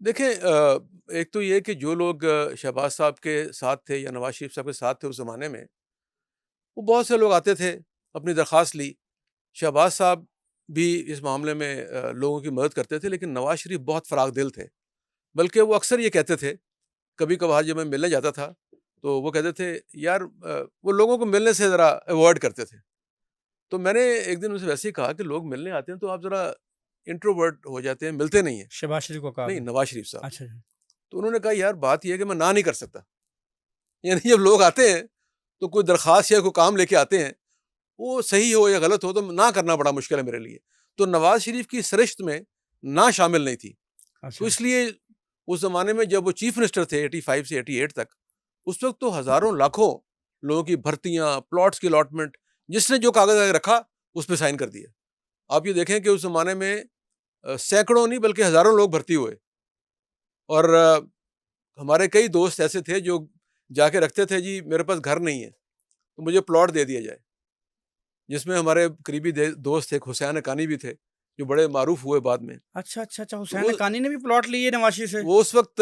دیکھیں ایک تو یہ کہ جو لوگ شہباز صاحب کے ساتھ تھے یا نواز شریف صاحب کے ساتھ تھے اس زمانے میں، وہ بہت سے لوگ آتے تھے، اپنی درخواست لی. شہباز صاحب بھی اس معاملے میں لوگوں کی مدد کرتے تھے، لیکن نواز شریف بہت فراخ دل تھے. بلکہ وہ اکثر یہ کہتے تھے، کبھی کبھار جب میں ملنے جاتا تھا تو وہ کہتے تھے یار وہ لوگوں کو ملنے سے ذرا ایوائڈ کرتے تھے. تو میں نے ایک دن ان سے ویسے ہی کہا کہ لوگ ملنے آتے ہیں تو آپ ذرا انٹروورٹ ہو جاتے ہیں، ملتے نہیں ہیں. شہباز شریف کو کہا نہیں، آپ نے؟ نواز شریف صاحب. اچھا جی. تو انہوں نے کہا یار بات یہ ہے کہ میں نہ نہیں کر سکتا. یعنی جب لوگ آتے ہیں تو کوئی درخواست یا کوئی کام لے کے آتے ہیں، وہ صحیح ہو یا غلط ہو تو نہ کرنا بڑا مشکل ہے میرے لیے. تو نواز شریف کی سرشت میں نہ شامل نہیں تھی. تو اچھا. اس لیے اس زمانے میں جب وہ چیف منسٹر تھے 85 سے 88 تک، اس وقت تو ہزاروں لاکھوں لوگوں کی بھرتیاں، پلاٹس کی الاٹمنٹ، جس نے جو کاغذ آگے رکھا اس پہ سائن کر دیا. آپ یہ دیکھیں کہ اس زمانے میں سینکڑوں نہیں بلکہ ہزاروں لوگ بھرتی ہوئے. اور ہمارے کئی دوست ایسے تھے جو جا کے رکھتے تھے جی میرے پاس گھر نہیں ہے تو مجھے پلاٹ دے دیا جائے. جس میں ہمارے قریبی دوست ایک حسین حقانی بھی تھے جو بڑے معروف ہوئے بعد میں. اچھا اچھا اچھا. تو حسین حقانی نے بھی پلاٹ لیے نواز شریف سے؟ وہ اس وقت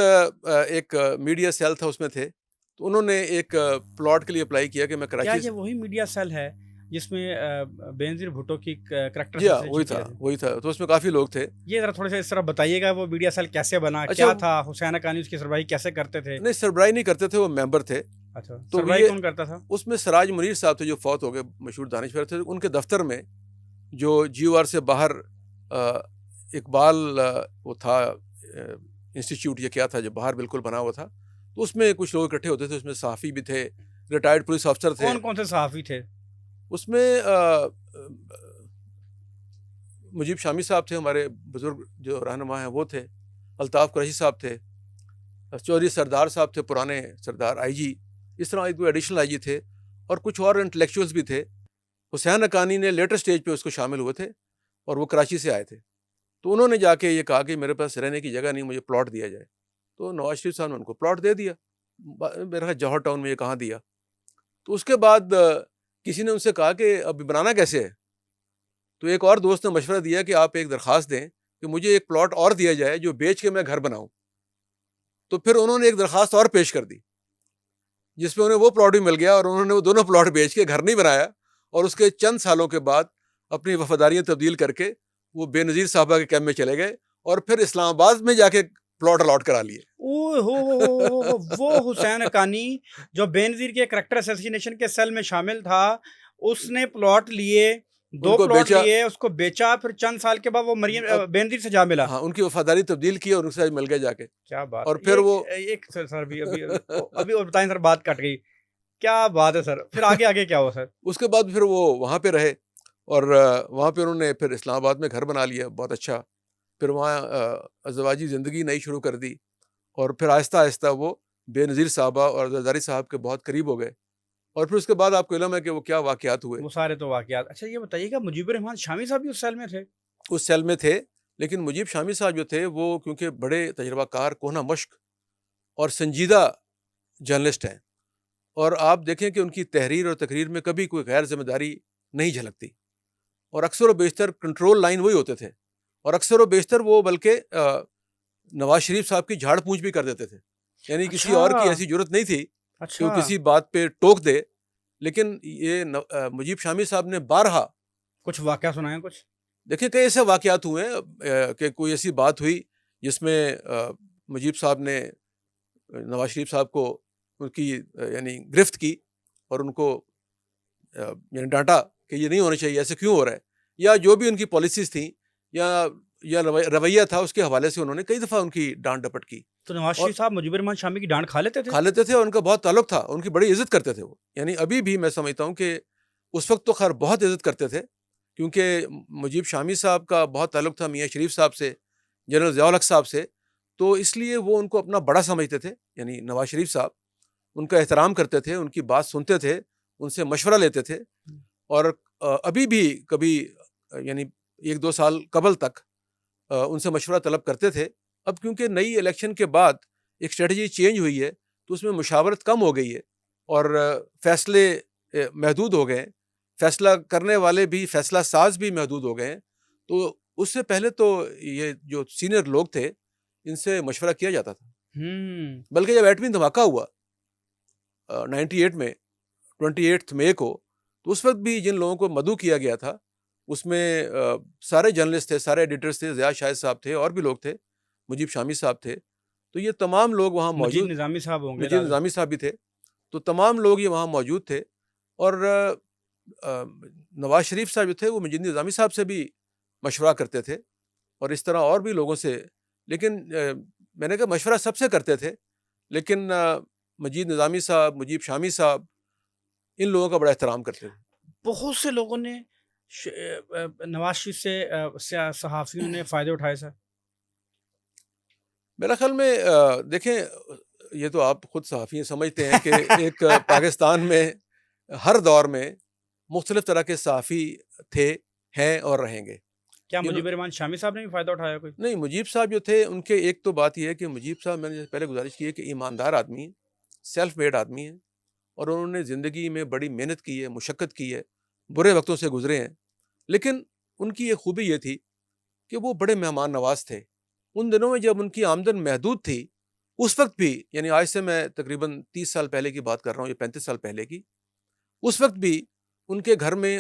ایک میڈیا سیل تھا اس میں تھے، تو انہوں نے ایک پلاٹ کے لیے اپلائی کیا کہ میں کیا کراچی یہ سے. وہی میڈیا سیل ہے جس میں بینظیر بھٹو کی کریکٹر جی ہاں سے وہی تھا وہی تھا. تو اس میں کافی لوگ تھے. یہ ذرا تھوڑے سے اس طرح بتائیے گا وہ میڈیا سیل کیسے بنا، اچھا کیا تھا، حسین حقانی اس کی سربراہی کیسے کرتے تھے؟ نہیں سربراہی نہیں کرتے تھے، وہ ممبر تھے. اچھا. تو سربراہی یہ کون کرتا تھا؟ اس میں سراج منیر صاحب تھے جو فوت ہو گئے، مشہور دانشور تھے. ان کے دفتر میں جو جیو آر سے باہر اقبال وہ تھا انسٹیٹیوٹ یا کیا تھا جو باہر بالکل بنا ہوا تھا، تو اس میں کچھ لوگ اکٹھے ہوتے تھے. اس میں صحافی بھی تھے، ریٹائرڈ پولیس افسر تھے. کون کون سے صحافی تھے؟ اس میں مجیب شامی صاحب تھے، ہمارے بزرگ جو رہنما ہیں وہ تھے. الطاف قریشی صاحب تھے. چودھری سردار صاحب تھے، پرانے سردار آئی جی. اس طرح ایک ایڈیشنل آئی جی تھے اور کچھ اور انٹلیکچوئلس بھی تھے. حسین حقانی نے لیٹر سٹیج پہ اس کو شامل ہوئے تھے اور وہ کراچی سے آئے تھے. تو انہوں نے جا کے یہ کہا کہ میرے پاس رہنے کی جگہ نہیں، مجھے پلاٹ دیا جائے. تو نواز شریف صاحب نے ان کو پلاٹ دے دیا. میرا خیال جوہر ٹاؤن میں یہ کہاں دیا. تو اس کے بعد کسی نے ان سے کہا کہ اب بنانا کیسے ہے. تو ایک اور دوست نے مشورہ دیا کہ آپ ایک درخواست دیں کہ مجھے ایک پلاٹ اور دیا جائے جو بیچ کے میں گھر بناؤں. تو پھر انہوں نے ایک درخواست اور پیش کر دی جس میں انہیں وہ پلاٹ بھی مل گیا اور انہوں نے وہ دونوں پلاٹ بیچ کے گھر نہیں بنایا. اور اس کے چند سالوں کے بعد اپنی وفاداریاں تبدیل کر کے وہ بے نظیر صاحبہ کے کیمپ میں چلے گئے اور پھر اسلام آباد میں جا کے پلاٹ الاٹ کرا لیے. وہ حسین حقانی جو بینظیر کے کریکٹر اسیسینیشن کے سیل میں شامل تھا، اس نے پلاٹ لیے، دو پلاٹ لیے، اس کو بیچا، پھر چند سال کے بعد وہ مریم بینظیر سے جا ملا. ہاں ان کی وفاداری تبدیل کی اور ان سے مل گئے جا کے. کیا بات. اور پھر وہ ایک سر ابھی اور بتائیں سر، بات کٹ گئی. کیا بات ہے سر. پھر آگے کیا ہوا سر؟ اس کے بعد پھر وہ وہاں پہ رہے اور وہاں پہ انہوں نے پھر اسلام آباد میں گھر بنا لیا بہت اچھا. پھر وہاں ازدواجی زندگی نئی شروع کر دی اور پھر آہستہ آہستہ وہ بے نظیر صاحبہ اور زرداری صاحب کے بہت قریب ہو گئے. اور پھر اس کے بعد آپ کو علم ہے کہ وہ کیا واقعات ہوئے. وہ سارے تو واقعات. اچھا یہ بتائیے گا مجیب الرحمان شامی صاحب بھی اس سیل میں تھے؟ اس سیل میں تھے، لیکن مجیب شامی صاحب جو تھے وہ کیونکہ بڑے تجربہ کار، کوہنہ مشق اور سنجیدہ جرنلسٹ ہیں. اور آپ دیکھیں کہ ان کی تحریر اور تقریر میں کبھی کوئی غیر ذمہ داری نہیں جھلکتی. اور اکثر و بیشتر کنٹرول لائن وہی ہوتے تھے. اور اکثر و بیشتر وہ بلکہ نواز شریف صاحب کی جھاڑ پونچھ بھی کر دیتے تھے. یعنی کسی اور کی ایسی ضرورت نہیں تھی کہ وہ کسی بات پہ ٹوک دے. لیکن یہ مجیب شامی صاحب نے بارہا کچھ واقعہ سنائیں. کچھ دیکھیں کئی ایسے واقعات ہوئے ہیں کہ کوئی ایسی بات ہوئی جس میں مجیب صاحب نے نواز شریف صاحب کو ان کی یعنی گرفت کی اور ان کو یعنی ڈانٹا کہ یہ نہیں ہونا چاہیے، ایسے کیوں ہو رہا ہے. یا جو بھی ان کی پالیسیز تھیں یا رویہ تھا اس کے حوالے سے انہوں نے کئی دفعہ ان کی ڈانٹ ڈپٹ کی. تو نواز شریف صاحب مجیب الرحمان شامی کی ڈانٹ کھا لیتے تھے اور ان کا بہت تعلق تھا، ان کی بڑی عزت کرتے تھے وہ. یعنی ابھی بھی میں سمجھتا ہوں کہ اس وقت تو خیر بہت عزت کرتے تھے کیونکہ مجیب شامی صاحب کا بہت تعلق تھا میاں شریف صاحب سے، جنرل ضیاء الحق صاحب سے. تو اس لیے وہ ان کو اپنا بڑا سمجھتے تھے. یعنی نواز شریف صاحب ان کا احترام کرتے تھے، ان کی بات سنتے تھے، ان سے مشورہ لیتے تھے. اور ابھی بھی کبھی یعنی 1-2 سال قبل تک ان سے مشورہ طلب کرتے تھے. اب کیونکہ نئی الیکشن کے بعد ایک اسٹریٹجی چینج ہوئی ہے تو اس میں مشاورت کم ہو گئی ہے اور فیصلے محدود ہو گئے ہیں. فیصلہ کرنے والے بھی، فیصلہ ساز بھی محدود ہو گئے ہیں. تو اس سے پہلے تو یہ جو سینئر لوگ تھے ان سے مشورہ کیا جاتا تھا. ہوں بلکہ جب ایٹمی دھماکہ ہوا 98 میں 28 مئی کو, تو اس وقت بھی جن لوگوں کو مدعو کیا گیا تھا اس میں سارے جرنلسٹ تھے, سارے ایڈیٹرز تھے, ضیاء شاہد صاحب تھے, اور بھی لوگ تھے, مجیب شامی صاحب تھے. تو یہ تمام لوگ وہاں مجید موجود, نظامی صاحب ہوں گے مجید لازم. نظامی صاحب بھی تھے. تو تمام لوگ یہ وہاں موجود تھے. اور نواز شریف صاحب جو تھے وہ مجید نظامی صاحب سے بھی مشورہ کرتے تھے, اور اس طرح اور بھی لوگوں سے. لیکن میں نے کہا مشورہ سب سے کرتے تھے, لیکن مجید نظامی صاحب, مجیب شامی صاحب, ان لوگوں کا بڑا احترام کرتے تھے. بہت سے لوگوں نے نواز شریف سے صحافیوں نے فائدے اٹھائے سر. میرا خیال میں دیکھیں, یہ تو آپ خود صحافی سمجھتے ہیں کہ ایک پاکستان میں ہر دور میں مختلف طرح کے صحافی تھے, ہیں اور رہیں گے. کیا مجیب الرحمان شامی صاحب نے بھی فائدہ اٹھایا کوئی؟ نہیں, مجیب صاحب جو تھے ان کے ایک تو بات یہ ہے کہ مجیب صاحب, میں نے پہلے گزارش کی ہے کہ ایماندار آدمی ہیں, سیلف میڈ آدمی ہیں, اور انہوں نے زندگی میں بڑی محنت کی ہے, مشقت کی ہے, برے وقتوں سے گزرے ہیں. لیکن ان کی ایک خوبی یہ تھی کہ وہ بڑے مہمان نواز تھے. ان دنوں میں جب ان کی آمدن محدود تھی, اس وقت بھی, یعنی آج سے میں تقریباً 30 سال پہلے کی بات کر رہا ہوں, یا 35 سال پہلے کی, اس وقت بھی ان کے گھر میں